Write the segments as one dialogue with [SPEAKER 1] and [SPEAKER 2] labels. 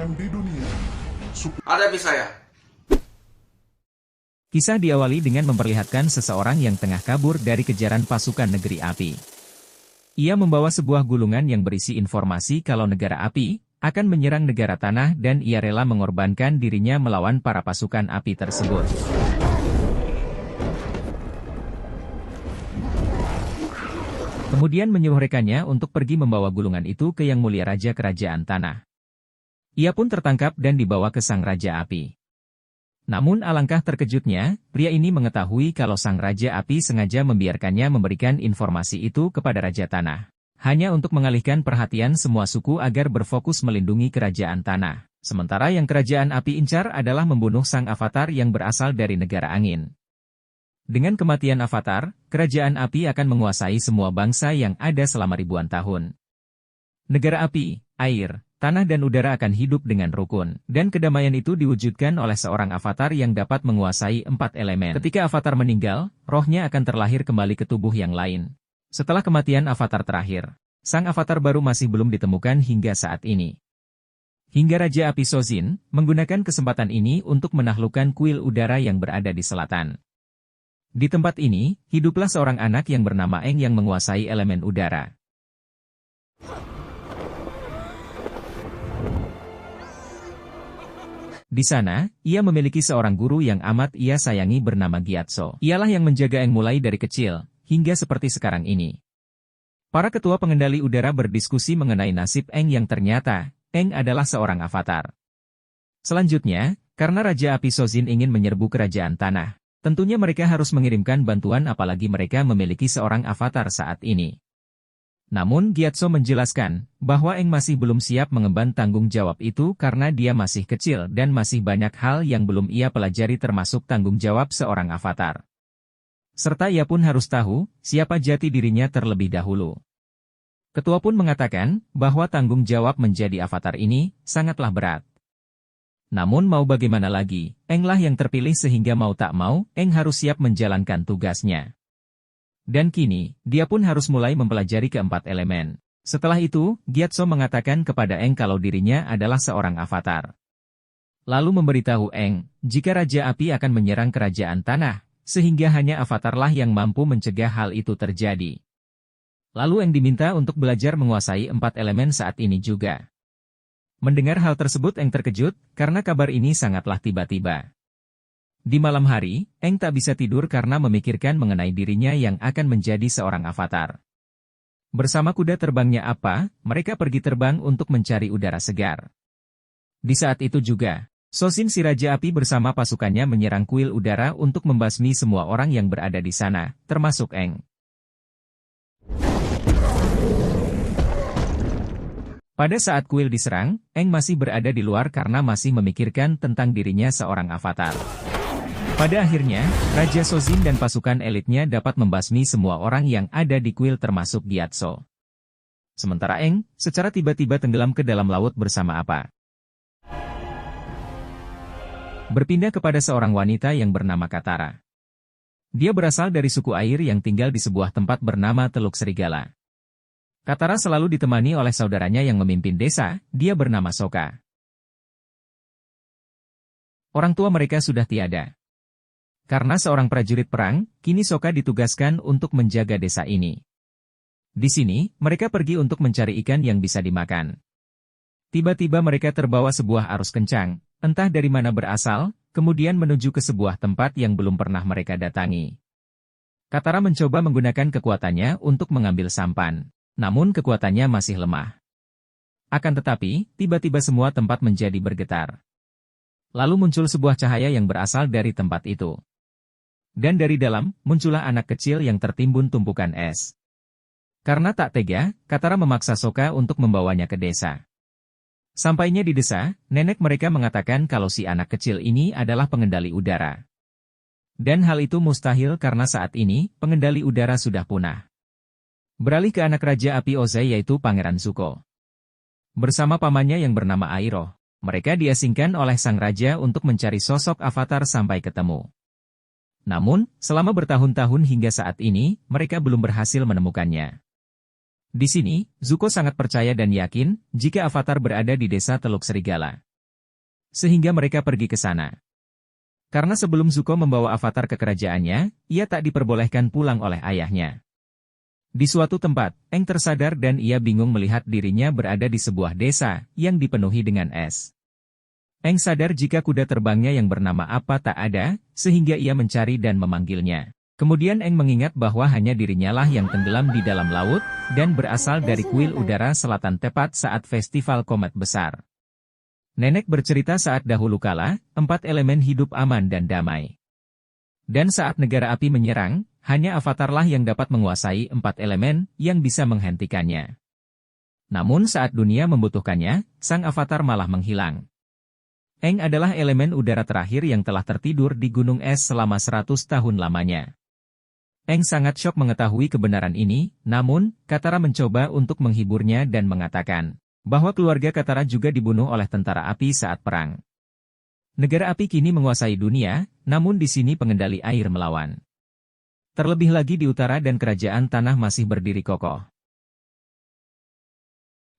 [SPEAKER 1] kekayaan di dunia.
[SPEAKER 2] Hadapi saya.
[SPEAKER 3] Kisah diawali dengan memperlihatkan seseorang yang tengah kabur dari kejaran pasukan negeri api. Ia membawa sebuah gulungan yang berisi informasi kalau negara api akan menyerang negara tanah dan ia rela mengorbankan dirinya melawan para pasukan api tersebut. Kemudian menyuruh rekannya untuk pergi membawa gulungan itu ke Yang Mulia Raja Kerajaan Tanah. Ia pun tertangkap dan dibawa ke Sang Raja Api. Namun alangkah terkejutnya, pria ini mengetahui kalau Sang Raja Api sengaja membiarkannya memberikan informasi itu kepada Raja Tanah. Hanya untuk mengalihkan perhatian semua suku agar berfokus melindungi Kerajaan Tanah. Sementara yang Kerajaan Api incar adalah membunuh Sang Avatar yang berasal dari negara angin. Dengan kematian Avatar, Kerajaan Api akan menguasai semua bangsa yang ada selama ribuan tahun. Negara api, air, tanah dan udara akan hidup dengan rukun, dan kedamaian itu diwujudkan oleh seorang avatar yang dapat menguasai 4 elemen. Ketika avatar meninggal, rohnya akan terlahir kembali ke tubuh yang lain. Setelah kematian avatar terakhir, sang avatar baru masih belum ditemukan hingga saat ini. Hingga Raja Api Sozin menggunakan kesempatan ini untuk menaklukkan kuil udara yang berada di selatan. Di tempat ini, hiduplah seorang anak yang bernama Eng yang menguasai elemen udara. Di sana, ia memiliki seorang guru yang amat ia sayangi bernama Gyatso. Ialah yang menjaga Eng mulai dari kecil, hingga seperti sekarang ini. Para ketua pengendali udara berdiskusi mengenai nasib Eng yang ternyata, Eng adalah seorang avatar. Selanjutnya, karena Raja Api Sozin ingin menyerbu Kerajaan Tanah, tentunya mereka harus mengirimkan bantuan apalagi mereka memiliki seorang avatar saat ini. Namun Gyatso menjelaskan bahwa Eng masih belum siap mengemban tanggung jawab itu karena dia masih kecil dan masih banyak hal yang belum ia pelajari termasuk tanggung jawab seorang avatar. Serta ia pun harus tahu siapa jati dirinya terlebih dahulu. Ketua pun mengatakan bahwa tanggung jawab menjadi avatar ini sangatlah berat. Namun mau bagaimana lagi, Englah yang terpilih sehingga mau tak mau, Eng harus siap menjalankan tugasnya. Dan kini, dia pun harus mulai mempelajari keempat elemen. Setelah itu, Gyatso mengatakan kepada Eng kalau dirinya adalah seorang avatar. Lalu memberitahu Eng, jika Raja Api akan menyerang Kerajaan Tanah, sehingga hanya avatarlah yang mampu mencegah hal itu terjadi. Lalu Eng diminta untuk belajar menguasai 4 elemen saat ini juga. Mendengar hal tersebut Eng terkejut, karena kabar ini sangatlah tiba-tiba. Di malam hari, Eng tak bisa tidur karena memikirkan mengenai dirinya yang akan menjadi seorang avatar. Bersama kuda terbangnya apa, mereka pergi terbang untuk mencari udara segar. Di saat itu juga, Sozin si Raja Api bersama pasukannya menyerang kuil udara untuk membasmi semua orang yang berada di sana, termasuk Eng. Pada saat kuil diserang, Eng masih berada di luar karena masih memikirkan tentang dirinya seorang avatar. Pada akhirnya, Raja Sozin dan pasukan elitnya dapat membasmi semua orang yang ada di kuil termasuk Gyatso. Sementara Eng, secara tiba-tiba tenggelam ke dalam laut bersama apa? Berpindah kepada seorang wanita yang bernama Katara. Dia berasal dari suku air yang tinggal di sebuah tempat bernama Teluk Serigala. Katara selalu ditemani oleh saudaranya yang memimpin desa, dia bernama Sokka. Orang tua mereka sudah tiada. Karena seorang prajurit perang, kini Sokka ditugaskan untuk menjaga desa ini. Di sini, mereka pergi untuk mencari ikan yang bisa dimakan. Tiba-tiba mereka terbawa sebuah arus kencang, entah dari mana berasal, kemudian menuju ke sebuah tempat yang belum pernah mereka datangi. Katara mencoba menggunakan kekuatannya untuk mengambil sampan. Namun kekuatannya masih lemah. Akan tetapi, tiba-tiba semua tempat menjadi bergetar. Lalu muncul sebuah cahaya yang berasal dari tempat itu. Dan dari dalam, muncullah anak kecil yang tertimbun tumpukan es. Karena tak tega, Katara memaksa Sokka untuk membawanya ke desa. Sampainya di desa, nenek mereka mengatakan kalau si anak kecil ini adalah pengendali udara. Dan hal itu mustahil karena saat ini, pengendali udara sudah punah. Beralih ke anak Raja Api Ozai yaitu Pangeran Zuko. Bersama pamannya yang bernama Airo, mereka diasingkan oleh sang raja untuk mencari sosok avatar sampai ketemu. Namun, selama bertahun-tahun hingga saat ini, mereka belum berhasil menemukannya. Di sini, Zuko sangat percaya dan yakin jika avatar berada di desa Teluk Serigala. sehingga mereka pergi ke sana. Karena sebelum Zuko membawa avatar ke kerajaannya, ia tak diperbolehkan pulang oleh ayahnya. Di suatu tempat, Aang tersadar dan ia bingung melihat dirinya berada di sebuah desa yang dipenuhi dengan es. Aang sadar jika kuda terbangnya yang bernama apa tak ada, sehingga ia mencari dan memanggilnya. Kemudian Aang mengingat bahwa hanya dirinya lah yang tenggelam di dalam laut, dan berasal dari kuil udara selatan tepat saat festival komet besar. Nenek bercerita saat dahulu kala, 4 elemen hidup aman dan damai. Dan saat negara api menyerang, hanya avatarlah yang dapat menguasai 4 elemen yang bisa menghentikannya. Namun saat dunia membutuhkannya, sang avatar malah menghilang. Aang adalah elemen udara terakhir yang telah tertidur di gunung es selama 100 tahun lamanya. Aang sangat syok mengetahui kebenaran ini, namun, Katara mencoba untuk menghiburnya dan mengatakan bahwa keluarga Katara juga dibunuh oleh tentara api saat perang. Negara api kini menguasai dunia, namun di sini pengendali air melawan. Terlebih lagi di utara dan kerajaan tanah masih berdiri kokoh.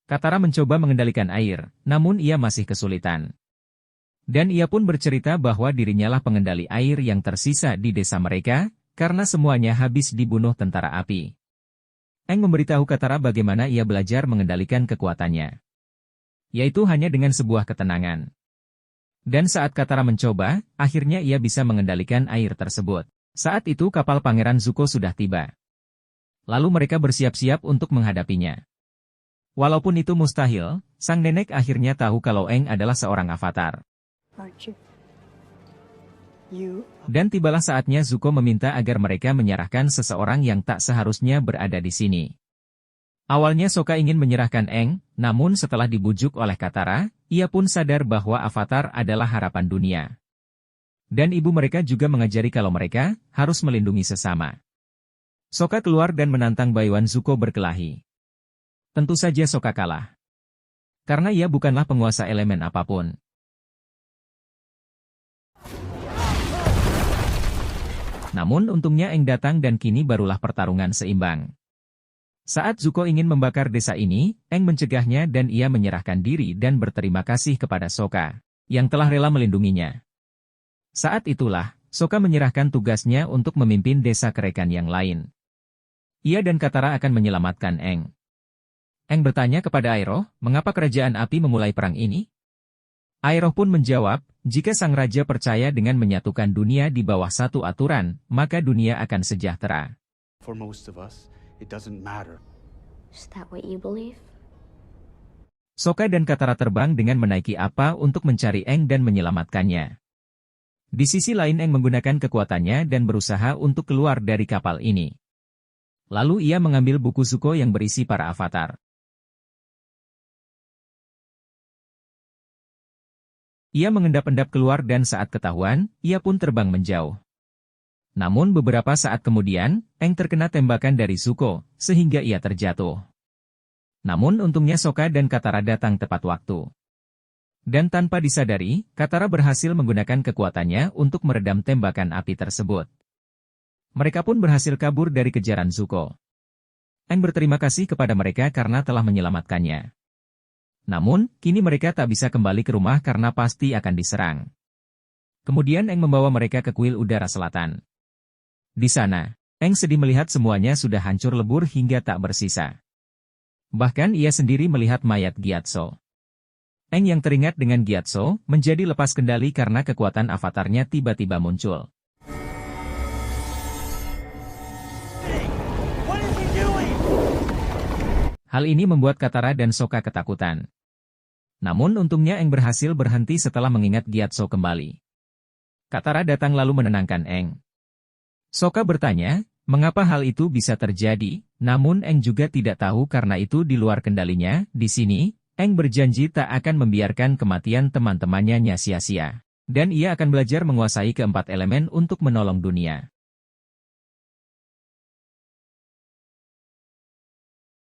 [SPEAKER 3] Katara mencoba mengendalikan air, namun ia masih kesulitan. Dan ia pun bercerita bahwa dirinya lah pengendali air yang tersisa di desa mereka, karena semuanya habis dibunuh tentara api. Aang memberitahu Katara bagaimana ia belajar mengendalikan kekuatannya. Yaitu hanya dengan sebuah ketenangan. Dan saat Katara mencoba, akhirnya ia bisa mengendalikan air tersebut. Saat itu kapal Pangeran Zuko sudah tiba. Lalu mereka bersiap-siap untuk menghadapinya. Walaupun itu mustahil, sang nenek akhirnya tahu kalau Aang adalah seorang avatar. Dan tibalah saatnya Zuko meminta agar mereka menyerahkan seseorang yang tak seharusnya berada di sini. Awalnya Sokka ingin menyerahkan Aang, namun setelah dibujuk oleh Katara, ia pun sadar bahwa avatar adalah harapan dunia. Dan ibu mereka juga mengajari kalau mereka harus melindungi sesama. Sokka keluar dan menantang Baiwan Zuko berkelahi. Tentu saja Sokka kalah. Karena ia bukanlah penguasa elemen apapun. Namun untungnya Aang datang dan kini barulah pertarungan seimbang. Saat Zuko ingin membakar desa ini, Aang mencegahnya dan ia menyerahkan diri dan berterima kasih kepada Sokka, yang telah rela melindunginya. Saat itulah, Sokka menyerahkan tugasnya untuk memimpin desa Kerekan yang lain. Ia dan Katara akan menyelamatkan Aang. Aang bertanya kepada Iroh, mengapa kerajaan api memulai perang ini? Iroh pun menjawab, jika sang raja percaya dengan menyatukan dunia di bawah satu aturan, maka dunia akan sejahtera.
[SPEAKER 1] For most of us, it doesn't matter.
[SPEAKER 4] Is that what you believe?
[SPEAKER 3] Sokka dan Katara terbang dengan menaiki apa untuk mencari Aang dan menyelamatkannya. Di sisi lain Aang menggunakan kekuatannya dan berusaha untuk keluar dari kapal ini. Lalu ia mengambil buku Zuko yang berisi para avatar. Ia mengendap-endap keluar dan saat ketahuan, ia pun terbang menjauh. Namun beberapa saat kemudian, Aang terkena tembakan dari Zuko, sehingga ia terjatuh. Namun untungnya Sokka dan Katara datang tepat waktu. Dan tanpa disadari, Katara berhasil menggunakan kekuatannya untuk meredam tembakan api tersebut. Mereka pun berhasil kabur dari kejaran Zuko. Aang berterima kasih kepada mereka karena telah menyelamatkannya. Namun, kini mereka tak bisa kembali ke rumah karena pasti akan diserang. Kemudian Aang membawa mereka ke kuil udara selatan. Di sana, Aang sedih melihat semuanya sudah hancur lebur hingga tak bersisa. Bahkan ia sendiri melihat mayat Gyatso. Aang yang teringat dengan Gyatso, menjadi lepas kendali karena kekuatan avatarnya tiba-tiba muncul. Hal ini membuat Katara dan Sokka ketakutan. Namun untungnya Aang berhasil berhenti setelah mengingat Gyatso kembali. Katara datang lalu menenangkan Aang. Sokka bertanya, mengapa hal itu bisa terjadi, namun Aang juga tidak tahu karena itu di luar kendalinya. Di sini, Aang berjanji tak akan membiarkan kematian teman-temannya sia-sia. Dan ia akan belajar menguasai keempat elemen untuk menolong dunia.